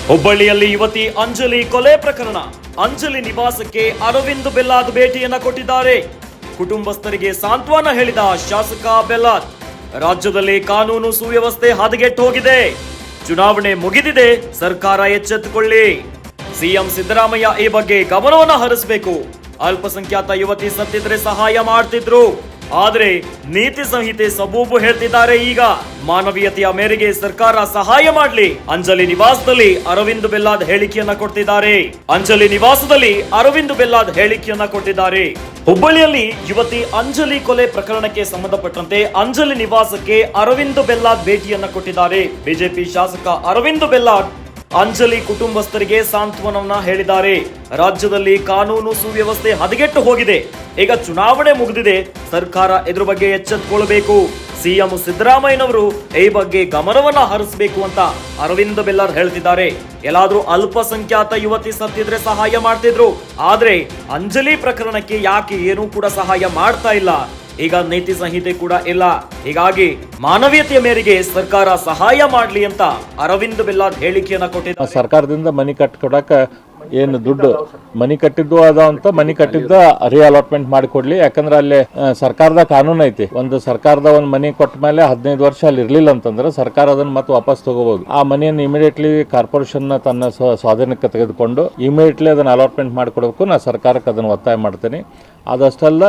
ಹುಬ್ಬಳ್ಳಿಯಲ್ಲಿ ಯುವತಿ ಅಂಜಲಿ ಕೊಲೆ ಪ್ರಕರಣ. ಅಂಜಲಿ ನಿವಾಸಕ್ಕೆ ಅರವಿಂದ್ ಬೆಲ್ಲಾದ್ ಭೇಟಿಯನ್ನ ಕೊಟ್ಟಿದ್ದಾರೆ. ಕುಟುಂಬಸ್ಥರಿಗೆ ಸಾಂತ್ವನ ಹೇಳಿದ ಶಾಸಕ ಬೆಲ್ಲಾದ್. ರಾಜ್ಯದಲ್ಲಿ ಕಾನೂನು ಸುವ್ಯವಸ್ಥೆ ಹದಗೆಟ್ಟು ಹೋಗಿದೆ. ಚುನಾವಣೆ ಮುಗಿದಿದೆ, ಸರ್ಕಾರ ಎಚ್ಚೆತ್ತುಕೊಳ್ಳಿ. ಸಿಎಂ ಸಿದ್ದರಾಮಯ್ಯ ಈ ಬಗ್ಗೆ ಗಮನವನ್ನ ಹರಿಸಬೇಕು. ಅಲ್ಪಸಂಖ್ಯಾತ ಯುವತಿ ಸತ್ತಿದ್ರೆ ಸಹಾಯ ಮಾಡ್ತಿದ್ರು, ಆದ್ರೆ ನೀತಿ ಸಂಹಿತೆ ಸಬೂಬು ಹೇಳ್ತಿದ್ದಾರೆ. ಈಗ ಮಾನವೀಯತೆಯ ಮೇರೆಗೆ ಸರ್ಕಾರ ಸಹಾಯ ಮಾಡ್ಲಿ. ಅಂಜಲಿ ನಿವಾಸದಲ್ಲಿ ಅರವಿಂದ್ ಬೆಲ್ಲಾದ್ ಹೇಳಿಕೆಯನ್ನ ಕೊಡ್ತಿದ್ದಾರೆ. ಹುಬ್ಬಳ್ಳಿಯಲ್ಲಿ ಯುವತಿ ಅಂಜಲಿ ಕೊಲೆ ಪ್ರಕರಣಕ್ಕೆ ಸಂಬಂಧಪಟ್ಟಂತೆ ಅಂಜಲಿ ನಿವಾಸಕ್ಕೆ ಅರವಿಂದ್ ಬೆಲ್ಲಾದ್ ಭೇಟಿಯನ್ನ ಕೊಟ್ಟಿದ್ದಾರೆ. ಬಿಜೆಪಿ ಶಾಸಕ ಅರವಿಂದ್ ಬೆಲ್ಲಾದ್ ಅಂಜಲಿ ಕುಟುಂಬಸ್ಥರಿಗೆ ಸಾಂತ್ವನವನ್ನ ಹೇಳಿದ್ದಾರೆ. ರಾಜ್ಯದಲ್ಲಿ ಕಾನೂನು ಸುವ್ಯವಸ್ಥೆ ಹದಗೆಟ್ಟು ಹೋಗಿದೆ. ಈಗ ಚುನಾವಣೆ ಮುಗಿದಿದೆ, ಸರ್ಕಾರ ಇದ್ರ ಬಗ್ಗೆ ಎಚ್ಚೆತ್ತುಕೊಳ್ಳಬೇಕು. ಸಿಎಂ ಸಿದ್ದರಾಮಯ್ಯನವರು ಈ ಬಗ್ಗೆ ಗಮನವನ್ನ ಹರಿಸಬೇಕು ಅಂತ ಅರವಿಂದ್ ಬೆಲ್ಲಾದ್ ಹೇಳ್ತಿದ್ದಾರೆ. ಎಲ್ಲಾದ್ರೂ ಅಲ್ಪಸಂಖ್ಯಾತ ಯುವತಿ ಸತ್ತಿದ್ರೆ ಸಹಾಯ ಮಾಡ್ತಿದ್ರು, ಆದ್ರೆ ಅಂಜಲಿ ಪ್ರಕರಣಕ್ಕೆ ಯಾಕೆ ಏನೂ ಕೂಡ ಸಹಾಯ ಮಾಡ್ತಾ ಇಲ್ಲ? ಈಗ ನೀತಿ ಸಂಹಿತೆ ಕೂಡ ಇಲ್ಲ. ಹೀಗಾಗಿ ಮಾನವೀಯತೆಯ ಮೇರೆಗೆ ಸರ್ಕಾರ ಸಹಾಯ ಮಾಡ್ಲಿ ಅಂತ ಅರವಿಂದ್ ಬೆಲ್ಲಾದ್ ಹೇಳಿಕೆಯನ್ನ ಕೊಟ್ಟಿದ್ದಾರೆ. ಸರ್ಕಾರದಿಂದ ಮನಿ ಕಟ್ಕೊಡಕ ಏನು ದುಡ್ಡು ಮನಿ ಕಟ್ಟಿದ್ದು ಅದ ಅಂತ ಮನಿ ಕಟ್ಟಿದ್ದ ರಿಅಲಾಟ್ಮೆಂಟ್ ಮಾಡಿಕೊಡ್ಲಿ. ಯಾಕಂದ್ರೆ ಅಲ್ಲಿ ಸರ್ಕಾರದ ಕಾನೂನು ಐತಿ. ಒಂದು ಸರ್ಕಾರದ ಒಂದು ಮನಿ ಕೊಟ್ಟ ಮೇಲೆ 15 ವರ್ಷ ಅಲ್ಲಿ ಇರ್ಲಿಲ್ಲ ಅಂತಂದ್ರೆ ಸರ್ಕಾರ ಅದನ್ನ ಮತ್ತೆ ವಾಪಸ್ ತಗೋಬಹುದು. ಆ ಮನಿಯನ್ನು ಇಮಿಡಿಯೇಟ್ಲಿ ಕಾರ್ಪೊರೇಷನ್ ತನ್ನ ಸ್ವಾಧೀನಕ್ಕೆ ತೆಗೆದುಕೊಂಡು ಇಮಿಡಿಯೇಟ್ಲಿ ಅದನ್ನ ಅಲಾಟ್ಮೆಂಟ್ ಮಾಡಿಕೊಡ್ಬೇಕು. ನಾ ಸರ್ಕಾರಕ್ಕೆ ಅದನ್ನ ಒತ್ತಾಯ ಮಾಡ್ತೇನೆ. ಅದಷ್ಟಲ್ಲ,